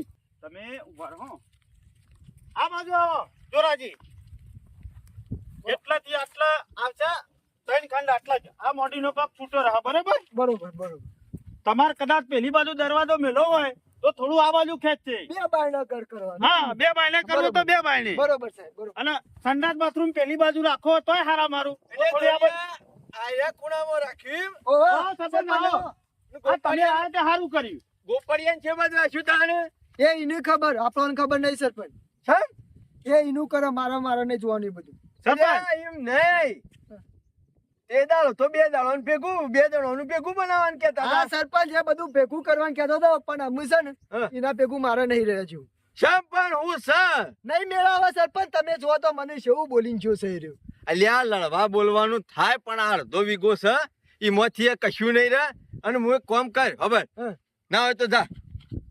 ઉભા રહો આ બાજુ આવો જોરાજી એટલાથી આટલા આવશે 3 ખંડ આટલા જ આ મોઢીનો પગ છૂટો રહે બરોબર બરોબર તમારે કદાચ પેલી બાજુ દરવાજો મેલો હોય તો થોડું આ બાજુ ખેંચશે બે બાયણા ઘર કરવાનું. હા 2 બાયણે કરવું તો 2 બાયણે બરોબર સાહેબ બરોબર. અને સંડાસ બાથરૂમ પેલી બાજુ રાખો તોય હારા મારું થોડી આ બાજુ આયા ખૂણામાં રાખ્યું. ઓહો. હા, સરપંચ આવો. આ તમે આ તે હારું કર્યું ગોપડિયાને છે બાજુ રાખ્યું તાણે એ ઈને ખબર આપણને ખબર નહીં સરપંચ છે એ ઈનું કરે મારા ને જોવાનું એ બધું સરપંચ એમ નહીં તે દાડો તો બે દાડોનું ભેગું બનાવવાનું કહેતા હતા. સરપંચ એ બધું ભેગું કરવાનું કહેતો હતો પણ અમે છે ને એના ભેગું મારે નહીં રહ્યા છું. પણ હું સ નહીં મેળાવે સરપંચ તમે જો તો મને શેવું બોલીને જો સહી રહ્યું. અલ્યા લડવા બોલવાનું થાય પણ આ અડધો વીઘો છે એમાંથી કશું નહીં રહે અને હું એક કામ કર ખબર હા. ના હોય તો જા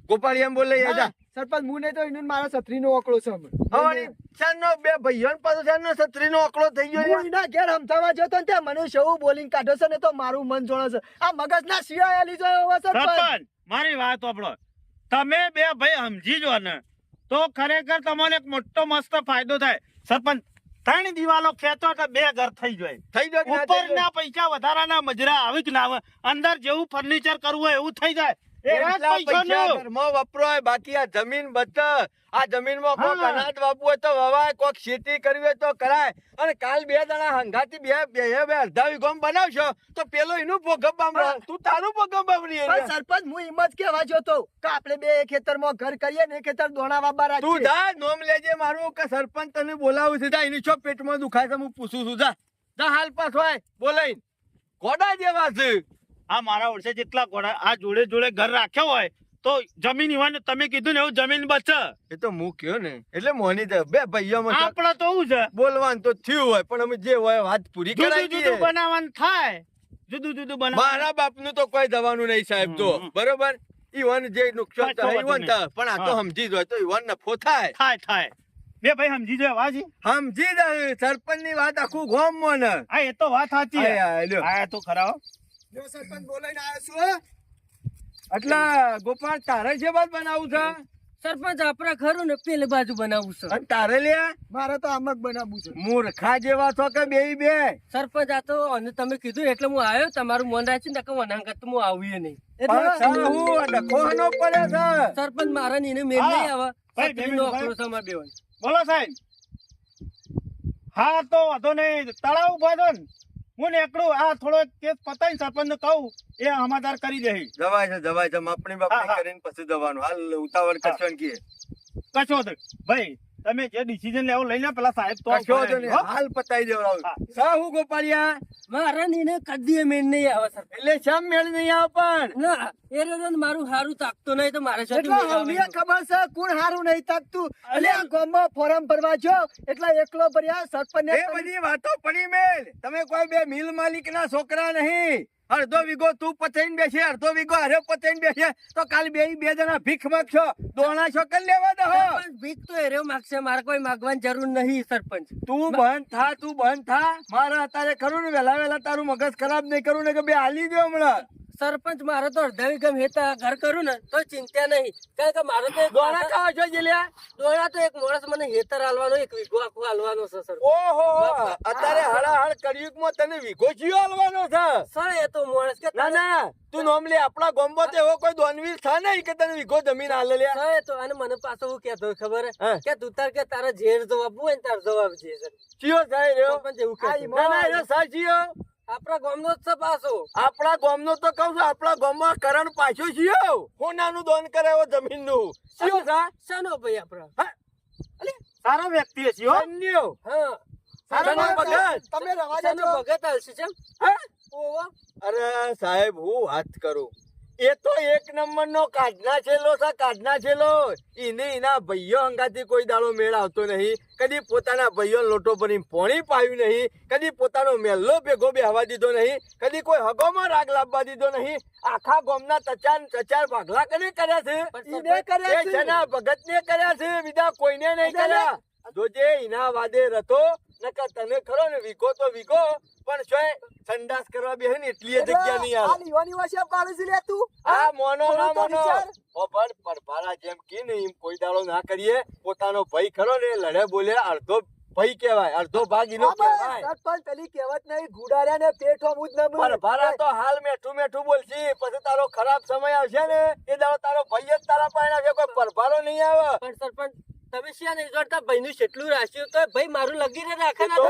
ગોપાળી એમ બોલે જા સરપંચ હું નહીં તો એનું ને મારા છત્રીનો આંકડો છે અમે. હવે ચારનો બે ભાઈઓ ને પાછો ચારનો છત્રીનો આંકડો થઈ ગયો હું એના ઘેર હમથાવા જતો ને ત્યાં મને શું બોલીને કાઢ્યો છે ને તો મારું મન જોડે છે. આ મગજના શિયાળા લીધો એવો સરપંચ. સરપંચ મારી વાત સાંભળો. તમે બે ભાઈ સમજી જો ને તો ખરેખર તમને એક મોટો મસ્ત ફાયદો થાય. સરપંચ 3 દિવાલો ખેંચો તો 2 ઘર થઈ જાય. થઈ ગયો કે ના થઈ ગયો? ઉપરના પૈસા વધારાના મજરા આવી જ ના આવે. અંદર જેવું ફર્નિચર કરવું હોય એવું થઈ જાય. એવા જ એટલા પૈસા પૈસાનું. ઘરમાં વપરાય, બાકી આ જમીન બચે. આ જમીનમાં કોક હા. અનાજ વાવવું હોય તો વવાય, કોક ખેતી કરવી હોય તો કરાય. અને કાલ 2 જણા હંગાથી બે અડધા વીઘોમાં બનાવશો તો પેલો એનું ભોગમ બામણો, તું તારું ભોગમ બામણી પણ સરપંચ હું એમ જ કહેવા જતો કે આપણે બે ખેતરમાં ઘર કરીએ ને એ ખેતર દોણા વાબા તું રાખીએ. જા નોમ લેજે મારું કે સરપંચ તને બોલાવું છે. જા એની છો પેટમાં દુખાય છે હું પૂછું છું. જા હાલ પાછો આય બોલાઈને. ઘોડા જેવા છે. આ મારા વર્ષે જેટલા ઘોડા આ જોડે જોડે ઘર રાખ્યો હોય તો જમીન હોય ને તમે કીધું ને એવું જમીન બચે. એ તો હું કયો ને એટલે મોની દે બે ભાઈઓમાં આપણે તો એવું છે બોલવાનું તો થયું હોય પણ અમે જે હોય વાત પૂરી કરાવી જુદું દઈએ. જુદું બનાવવાનું થાય. જુદું જુદું બનાવવાનું. મારા બાપનું તો કોઈ દવાનું નહીં સાહેબ તો બરોબર. ઈવન જે નુકસાન કશો થાય ઈવન વાંધો થાય પણ આ તો હા. સમજી જાય તો ઈવન નફો થાય. થાય થાય. બે ભાઈ સમજી જાય વાજી. સમજી જાય સરપંચ ની વાત આખું ગામ માં ને. હા એ તો વાત સાચી છે. આય, લ્યો. હા તો ખરા હો. જો સરપંચ બોલાઈને આવ્યો છું હો. એટલે ગોપાલ તારે છે વાત બનાવું છે સરપંચ આપણા ખરું ને પેલી બાજુ બનાવવું છે. અને તારે લ્યા મારે તો આમ જ બનાવવું છે. મૂર્ખા જેવા છો કે બે સરપંચ આ તો અને તમે કીધું એટલે હું આવ્યો. તમારું મન રાખીને નકર વનાંગત તો હું આવીએ નહીં. પણ હું ડખોનો પડે છે. સરપંચ મારા ને એને મેલ હા. નહીં આવે. ભાઈ, બે છત્રીનો મિનિટ, આંકડો છે અમારા બેવાનો. બોલો સાહેબ. હા તો વાંધો નહીં. તળાવ ઉભા છો ને હું ને એકડું આ થોડો કેસ પતાઈ સરપંચ ને કહું એ સમાધાર કરી દે. જવાય છે માપણી હા, બાપણી હા. કરીને પછી જવાનું હાલ ઉતાવળ કરશો ને કે કશો તો ભાઈ તમે જે ડિસિઝન લેવો લઈ લે પેલા સાહેબ તો કશો તો નહીં હો? હાલ પતાઈ દેવડાવું હા. સાહુ ગોપાળિયા મારા ને એને કદી મેલ નહીં આવે સરપંચ. એટલે શમ મેળ નહીં આવ પણ ના એ રહ્યો ને મારું હારું તાકતો નહીં તો મારે સાથે એટલે મેળ આવે અમને ખબર છે કોણ હારું નહીં તાકતું. એટલે આ ગામમાં ફોરમ ભરવા જો એટલે એકલો ભર્યા સરપંચ એ બધી વાતો પડી મેલ તમે કોઈ બે મિલ માલિક ના છોકરા નહીં અડધો વીઘો તું પચાઈને બેસે અડધો વીઘો અરે પચાઈને બેસે તો કાલ બે જણા ભીખ માંગશો દોણા છો કરી લેવા દો સરપંચ ભીખ તો એરો માગશે. મારે કોઈ માગવાની જરૂર નહીં સરપંચ. તું બંધ થા મારે અત્યારે ખરું ને વેલા તારું મગજ ખરાબ નહીં કરું ને કે બે હાલી દો હમણાં સરપંચ મારે તો અડધા વીઘા હેતા ઘર કરું ને તો ચિંતા નહીં. કારણ કે મારે તો એક દોણા ખાવા છો જીલ્યા દોડા તો એક માણસ મને હેતર હાલવાનો એક વીઘો આખો હાલવાનો છે સર. ઓહો અત્યારે હળાહળ કળિયુગમાં તને વીઘો જીઓ હાલવાનો છે સર એ તો માણસ કે ના ના તું નોમ લે આપણા ગામમાં તો એવો કોઈ દોનવીર છે નહીં કે તને વીઘો જમીન હાલે લે સર એ તો અને મને પાછો હું કહેતો ખબર હે? હા. કે તું તાર કે તારા ઝેર જવાબ હોય ને તાર જવાબ છે સર. ચિયો થાય રહ્યો સરપંચ એવું કહેતો. ના ના એ સાચીઓ આપણા ગામનો જ છે પાછો. આપણા ગામનો તો કહું છું આપણા ગામમાં કરણ પાછું છીએ હોનાનું દોન કરે એવો જમીનનું ચિયો થા શાનો ભાઈ આપણા? સારા વ્યક્તિ છે હો. ધન્યો હા શાનો ભગત તમે રવા શાનો દેજો. ભગત હાલશે છે હે? ઓવા. અરે સાહેબ હું વાત કરું એ તો એક નંબરનો કાઢના છેલો એને એના ભાઈઓ અંગાથી કોઈ દાડો મેળ આવતો નહીં કદી પોતાના ભાઈઓ લોટો ભરીને પોણી પાયું નહીં કદી પોતાનો મેલ્લો ભેગો બેહવા દીધો નહીં કદી કોઈ હગોમાં રાગ લાવવા દીધો નહીં આખા ગામના ચચાર ભાગલા કને કર્યા છે ઈને કર્યા એ છે. જેના ભગતને કર્યા છે બીજા કોઈને નહીં કર્યા જોજે એના વાદે રતો નકર તને ખરો ને વીઘો તો વીઘો પણ છોય સંડાસ કરવા બેહે ને એટલી જગ્યા નહીં આવે આ લીવાની વાસી આપ કાઢી છે લે તું. આ મોનો થોડો ના તો મોનો વિચાર. ઓ પણ પરભારા જેમ કે ને એમ કોઈ દાડો ના કરીએ પોતાનો ભાઈ ખરો ને લડે બોલે અડધો ભાઈ કહેવાય અડધો ભાગ એનો આમાં કહેવાય સરપંચ પેલી કહેવત નહીં ગુડાર્યા ને પેટમાં મુજ ન મૂળ. પરભારા તો હાલ મેઠું બોલશી પછી તારો ખરાબ સમય આવશે ને એ દાડો તારો ભાઈ જ તારા પાસે આવશે કોઈ પરભારો નહીં આવે પણ સરપંચ તમે શ્યાં નહીં જોડતા ભાઈનું જેટલું રાખ્યું તો ભાઈ મારું લગીને રાખે તો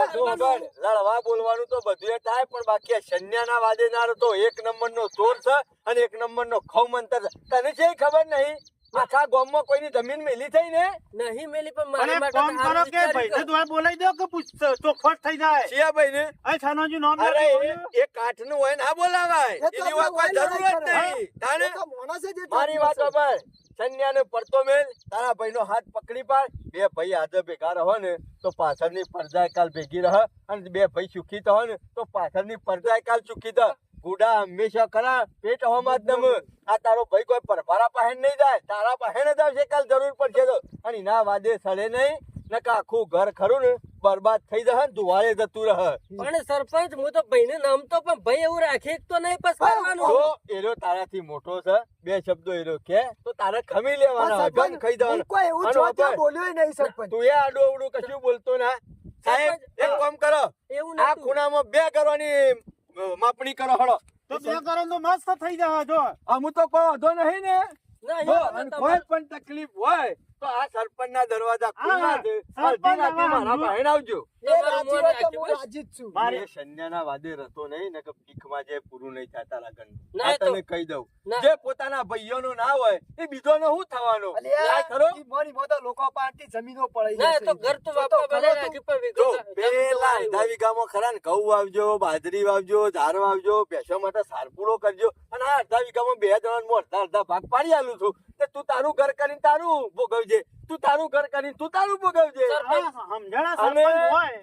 લડવા બોલવાનું તો બધું થાય પણ બાકી આ શન્યાના વાદે ના તો એક નંબરનો ચોર છે અને એક નંબરનો ખવમંતર છે તને છે ખબર નહીં આખા ગામમાં કોઈની જમીન મેલી થઈ ને નહીં મેલી પણ અને મારી ફોન કરો કે ભાઈ દ્વારા બોલાવી દો કે ચોખવટ થઈ જાય. શિયા ભાઈ ને અહીં છાનોજી નામ અરે લેજો. એ કાઠનું હોય ના બોલાવાય એ તો એની વાત કોઈ આપણે જરૂર જ બોલાય નહીં તાને એ તો માણસ જ એટલો મારી વાત સાંભળ સન્યાને પડતો મેલ તારા ભાઈનો હાથ પકડી પાડ બે ભાઈ આજે ભેગા રહો ને તો પાછળની પરજાય કાલ ભેગી રહે અને બે ભાઈ સુખી થો ને તો પાછળની પરજાય કાલ સુખી થો ગુડા હંમેશા ખરા પેટ હવામાં જ નમ. આ તારો ભાઈ કોઈ પરભારા પાસે નહીં જાય, તારા પાસે જ આવશે કાલ જરૂર પડશે તો. અને એના વાદે સડે નહીં નકા આખું ઘર ખરું ને બરબાદ થઈ જશે ને ધુવાળે જતું રહે. પણ સરપંચ હું તો ભાઈને નામતો પણ ભાઈ એવું રાખે જ તો નહીં પસ કરવાનું. જો એરો તારાથી મોટો છે, બે શબ્દો એરો કે તો તારે ખમી લેવાના, ગન ખાઈ હું દેવાના. કોઈ એવું અને જોતા બાપા, બોલ્યો નહીં સરપંચ. તું એ આડું અવડું કશું બોલતો ના. સાહેબ એક કામ કરો, એવું આ નતું. ખૂણામાં 2 કરવાની માપણી કરો હળો. તો બે કરો તો મસ્ત થઈ જાય જો. અમુ તો કોઈ વાંધો નહીં ને. ના, જો, એવું અને તમારે- કોઈ પણ તકલીફ હોય તો આ સરપંચના દરવાજા હા, ખુલ્લા છે. સરપંચ અડધી રાતે આવવાનું. મારા પાસે આવજો. એ રાજી હોય તો હું રાજી જ છું. મારે- એ સંન્યાના વાદે રહેતો નહીં ને કે ભીખમાં જે પૂરું નહીં થતા લગન. ના, આ તો- તને કહી દઉં, ના. જે પોતાના ભાઈઓનો ના હોય એ બીજોનો શું થવાનો? અલ્યા, આ ખરો? ઈ મોરી મોટા લોકો પાસેથી જમીનો પડાઈ ના, જશે. તો ઘર તો જો બાપા ખરો બધા તું. રાખી પણ જો વિગત- પેલા અડધા વીઘામાં ખરા ને ઘઉં વાવજો, બાજરી વાવજો, ઝાર વાવજો, ભેંસો માટે સારપુડો કરજો. અને આ અડધા વીઘામાં 2 જણાનો અડધા ભાગ પાડી આલું છું. તે તું તારું ઘર કરીને તારું ભોગવજે, તું તારું ઘર કરીને તું તારું ભોગવજે. સમજણા સરપંચ હોય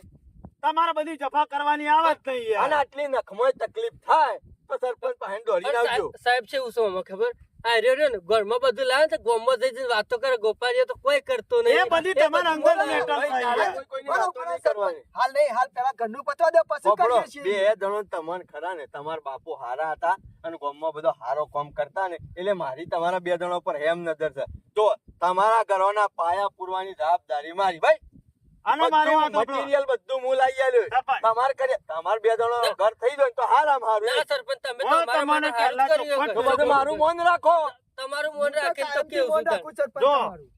તમારે બધી જફા કરવાની આવે જ નહીં યાર. અને આટલી નખમોય તકલીફ થાય તો સરપંચ પાસે દોડીને આવજો. સાહેબ સાહેબ છે એવું શું આમાં ખબર આ રહ્યો ને ઘરમાં બધું લાવે તો ગામમાં જઈને વાતો કરે ગોપાળીઓ તો કોઈ કરતો નહીં. એ બધી તમારા અંગત મેટર ભાઈ, થાય તારે યાર. કોઈ કોઈની બરોબર, વાતો નહીં સરપંચ. કરવાની. હાલ નહીં, હાલ પેલા ઘરનું પતવા દો, પછી બપોરો કરીએ છીએ. 2 જણો તમને ખરા ને તમારા બાપુ હારા હતા અને ગામમાં બધો હારો કામ કરતા ને એટલે મારી તમારા 2 જણો પર હેમ નજર છે. તો તમારા ઘરોના પાયા પૂરવાની જવાબદારી મારી. ભાઈ આનો મારે બધું વાંધો આપણો. મટીરિયલ બધું હું લાવી આલ્યો. સરપંચ. તમારે કરે તમાર 2 જણો ઘર થઈ જાય ને તો હારામ હારું. ના સરપંચ તમે તો હું અમારા તમને માટે હારું પહેલા જ કર્યું ચોખવટ તો બધું મારું મન રાખો. તમારું મન રાખે તો કાયમથી કેવું મોઢા સુધાર? રાખું સરપંચ જો. તમારું.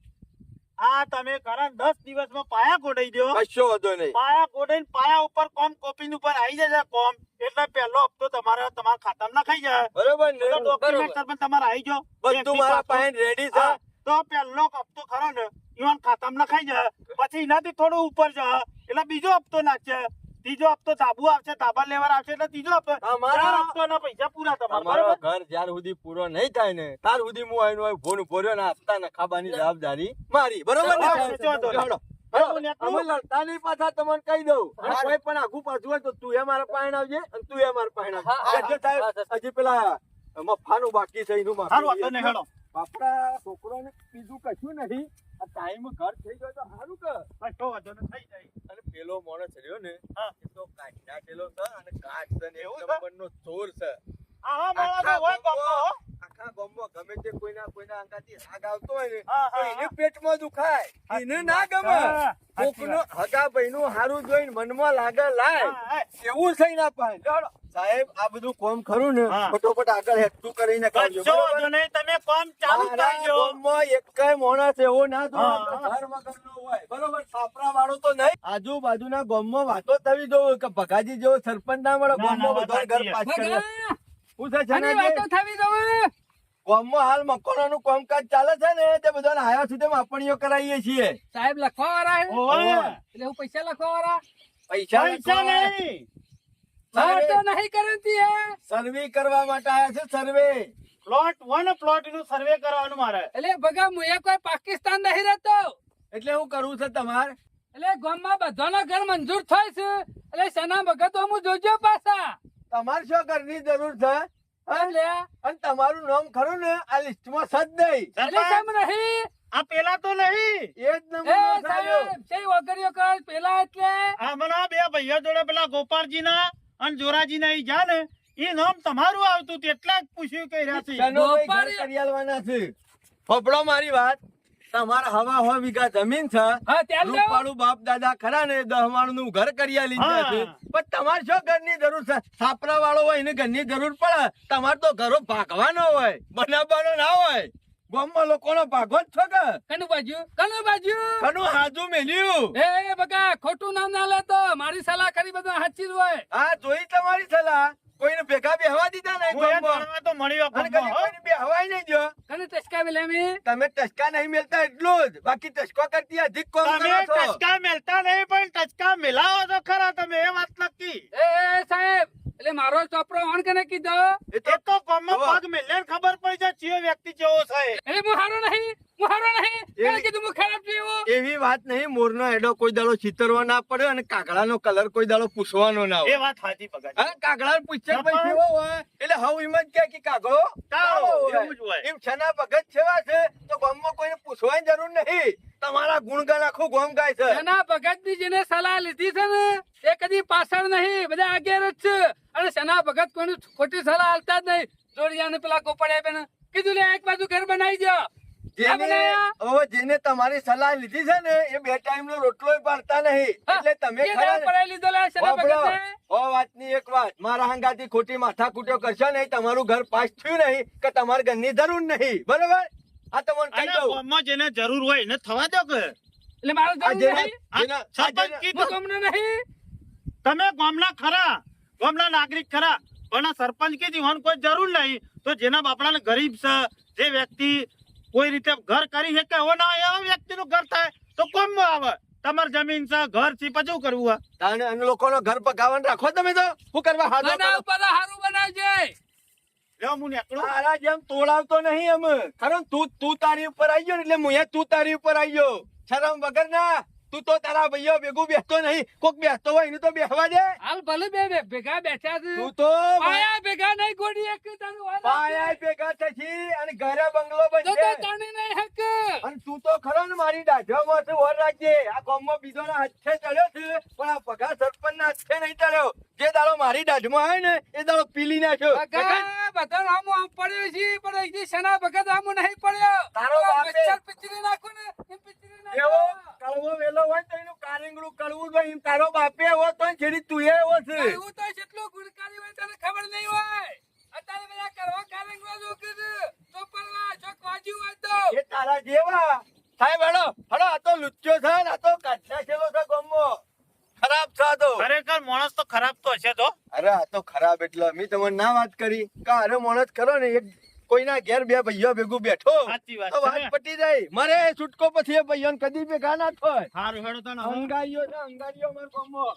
આ તમે કરા 10 દિવસમાં પાયા ગોડાઈ દો. કશો વાંધો નહીં. પાયા ગોડાઈને પાયા ઉપર કોમ કોપીન ઉપર આવી જશે કોમ એટલે પહેલો હપ્તો તમારા ખાતામાં નખાઈ જાય. બરોબર ને? તો document સરપંચ તમારે આવી જાઓ. બધું મારા પાસે રેડી છે. હા, તો પહેલો હપ્તો ખરો ને ઈવન ખાતામાં નખાઈ જાય. પછી એનાથી થોડું ઉપર જાય એટલે બીજો હપ્તો નાખશે. ત્રીજો હપ્તો ધાબુ આવશે, ધાબા લેવા આવશે એટલે ત્રીજો હપ્તો. અમારા- 4 હપ્તોના પૈસા પૂરા તમારા. તમારો બરોબર? ઘર જ્યાર સુધી પૂરો નહીં થાય ને ત્યાર સુધી હું આવીને ફોન ભર્યો ને હપ્તા નખાવાની જવાબદારી મારી. બરોબર ને? હા, વાંધો નહીં. હેડો. બરોબર ને? અમે લડતા નહીં પાછા તમને કહી દઉં. અને કોઈ પણ આઘું પાછું હોય તો તું એ મારા પાસે આવજે અને તું એ મારા પાસે આવજે. હા, જે સાહેબ, હા, હજી પેલા મફાનું બાકી છે એનું માફી સારું, વાંધો નહીં, લઈએ. હેડો. બાપડા છોકરાને બીજું કશું નહીં. આ ટાઈમ ઘર થઈ ગયો તો સારું કે. કશો વાંધો નહીં, થઈ જાય. અને પેલો માણસ રહ્યો ને હા. એ તો કાઢના પેલો છે અને કાઢ છે ને એક એવું છે? નંબરનો ચોર છે. આવા માણસો આખા હોય ગામમાં, હો. આખા ગામમાં ગમે તે કોઈના અંગાથી રાગ આવતો હોય ને હા, તો હા, એને પેટમાં દુખાય. એને ના ગમે. હા, સાચી કોકનો હગા ભાઈનું હારું જોઈને મનમાં લાગે લાય. હા, એવું થઈ ના પાય. ચાલો. સાહેબ આ બધું કોમ ખરું ને હા. ફટોફટ આગળ હેઠું કરીને કરજો. કશો બરોબર? વાંધો નહીં, તમે કામ ચાલુ મારા કરજો. ગામમાં એકેય માણસ એવો ના હા, જોયો હા. ઘર વગરનો હોય. બરોબર? છાપરા વાળો તો નહીં. આજુબાજુના ગામમાં વાતો થવી જોઈએ કે ભગાજી જેવો સરપંચ ના મળે. ના, ના, ગામમાં વાત બધાને ઘર સાચી. પાસ કરે. ભગા, શું છે આની જનાજી? વાતો થવી જોઈએ. ગામમાં હાલ મકાનોનું કામકાજ ચાલે છે ને તે બધાને આયા સુધી માપણીઓ કરાવીએ છીએ. સાહેબ લખવા વાળા હે? ઓવે. એટલે હું પૈસા લખવા વાળા પૈસા પૈસા લખવા, નહીં. હા તો નહીં કરતી હે સર્વે કરવા માટે આયા છે. સર્વે. પ્લોટ 1 પ્લોટ નું સર્વે કરવાનું મારે. એટલે ભગા હું એ કોઈ પાકિસ્તાન નહીં રહેતો. એટલે શું કરવું છે તમારે? એટલે ગામમાં બધાના ઘર મંજૂર થાય છે. એટલે સના ભગત હું જોજો પાછા. તમારે શું ઘરની જરૂર છે? એટલે અને તમારું નામ ખરું ને આ લિસ્ટમાં છે જ નહીં. એટલે કેમ નહીં? આ પેલા તો નહીં. એ જ એ નંબર સાહેબ છે ઓગળીઓ કર પેલા એટલે આ મને બે ભાઈઓ જોડે પેલા ગોપાળજી ના અને જોરાજી ના જા ને એ નામ તમારું આવતું તેટલા જ પૂછ્યું કઈ રહ્યા છે. ફફડો મારી વાત. તમારે હવા 100 વીઘા જમીન છે. હા ત્યાં લો. રૂપાળું બાપ દાદા ખરા ને 10 માળનું ઘર કરી આલી છે. હા. પણ તમારે શું ઘરની જરૂર છે? છાપરા વાળો હોય એને ઘરની જરૂર પડે. તમારે તો ઘરો ભાગવાનો હોય, બનાવવાનો ના હોય. ગામમાં લોકોનો ભાગો જ છો કે કનું બાજુ ઘણું હાજુ મેલ્યું. એ બગા ખોટું નામ ના લેતો. મારી સલાહ કરી બધું સાચી જ હોય. આ જોઈ તમારી સલાહ. કોઈને ભેગા બેહવા દીધા નહીં હું એ ગામમાં. જાણવા તો મળ્યો અને કદી કોઈને બેહવાય નહીં દ્યો. કને ટચકા વેલેમી તમે ટચકા નહીં મેલતા એટલું જ. બાકી ટચકો કરતી અધિક કોમ તમે કરો છો. ટચકા મેલતા નહીં પણ ટચકા મેલાવો તો ખરા તમે એ વાત નક્કી. એ સાહેબ એટલે મારો ચોપરો ઓણ કને કીધો. એ તો એ તો ગામમાં હવે. પગ મેલે ખબર પડી જાય ચિયો વ્યક્તિ કેવો છે. એટલે હું હારો નહીં. હું હારો નહીં એ- કોણે કીધું હું ખરાબ છું એવું? એવી વાત નહીં, મોરનો એડો કોઈ દાડો ચિતરવો ના પડે અને કાગડાનો કલર કોઈ દાડો પૂછવાનો ના એ હોય. વાત સાચી ભગત હા, કાગડા પૂછે પણ- ભાઈ કેવો હોય એટલે હવ એમ જ કહે કે કાગડો કાળો, હોય. એવું જ હોય. એમ છના ભગત જેવા છે તો ગામમાં કોઈને પૂછવાની જરૂર નહીં. તમારા ગુણગાન આખું ગામ ગાય છે. એના ભગતની જેને સલાહ લીધી છે ને એ કદી પાછળ નહીં, બધા આગળ જ છે. અને સેના ભગત કોઈને ખોટી સલાહ આલતા જ નહીં. જોડિયાને પેલા ગોપાળિયા બેન કીધું લે એક બાજુ ઘર બનાવી દો. આ બનાયા? હવે જેને તમારી સલાહ લીધી છે ને એ બે ટાઈમ નો રોટલો પાડતા નહીં. હા, એટલે તમે એ ખરા દાળ ને- પડાવી લીધો લે સેના વાપરો. ભગતને. ઓ વાતની એક વાત, મારા હંગાથી ખોટી માથાકૂટ્યો કરશો નહીં, તમારું ઘર પાસ થયું નહીં કે તમારા ઘરની જરૂર નહીં. બરોબર? આ તમને કહી અને દઉં. ગામમાં જેને જરૂર હોય એને થવા દો કે એટલે મારો આ જરૂર જેને- નહીં. જેને- આ સરપંચ જેને- કીધું હું તમને નહીં. તમે ગામના ખરા, ગામના નાગરિક ખરા, પણ આ સરપંચ કીધી હોન કોઈ જરૂર નહીં. તો જેના બાપડાને ગરીબ છે, જે વ્યક્તિ કોઈ રીતે ઘર કરી શકે એવો ના હોય, એવા વ્યક્તિનું ઘર થાય તો કોમમાં આવે. તમારી જમીન છે, ઘર છે, પછી શું કરવું હોય? તાને અને લોકોનો ઘર પકાવવાનું રાખો તમે તો. શું કરવા હાથો બનાવ કરો? બધા હારું બનાવજે. લ્યો હું નીકળું. તારા જેમ તોડાવતો નહીં અમે. ખરો ને તું તારી ઉપર આવી ગયો ને એટલે મુએ તું તારી ઉપર આવી ગયો. શરમ વગર ના. તું તો તારા ભાઈઓ ભેગું બેસતો નહીં. કોક બેસતો હોય એનું તો બેસવા દે. હાલ ભલે બે ભેગા બેઠા છે. તું તો પાયા ભેગા નહીં ગોડી એક તારું વાલા. પાયા ભેગા થશી અને ઘરે બંગલો તો બનશે. તાણી નહીં હક. અને તું તો ખરો ને મારી દાઢામાં છે, વર રાખજે. આ ગામમાં બીજોના હાથે ચડ્યો છે પણ આ પગાર સરપંચના હાથે નહીં ચડ્યો. જે દાડો મારી દાઢમાં આવે ને એ દાડો પીલી નાખ્યો. ભગા બધા રામો આમ પડ્યો છે પણ એક દી સેના ભગત રામો નહીં પડ્યો. તારો પેલા બાપે- મચ્છર પિચરી નાખું ને એમ પિચરી નાખો. એવો કડવો વેલો હોય તો એનું કારેંગડું કડવું હોય. એમ તારો બાપે એવો તો છેડી તું એવો છે. એવું તો જેટલું ગુણકારી હોય તને ખબર નહીં હોય. અત્યારે બધા કરવા કારંગવા જો કે તો પરવા જો કોજી હોય તો એ તારા જેવા સાહેબ હેડો હેડો. આ તો લુચ્ચો છે ને આ તો કાઢના છેલો છે ગામમાં. ખરાબ છે આ તો. ખરેખર માણસ તો ખરાબ તો હશે તો. અરે આ તો ખરાબ એટલે મેં તમને ના વાત કરી કે અરે માણસ કરો ને એક કોઈના ઘેર બે ભાઈઓ ભેગું બેઠો સાચી વાત તો વાત છે. પટી જાય. મારે છૂટકો પછી એ ભાઈઓને કદી ભેગા ના થાય. હારું હેડો તને હવે. અંગારીઓ છે અંગારીઓ મારા ગામમાં.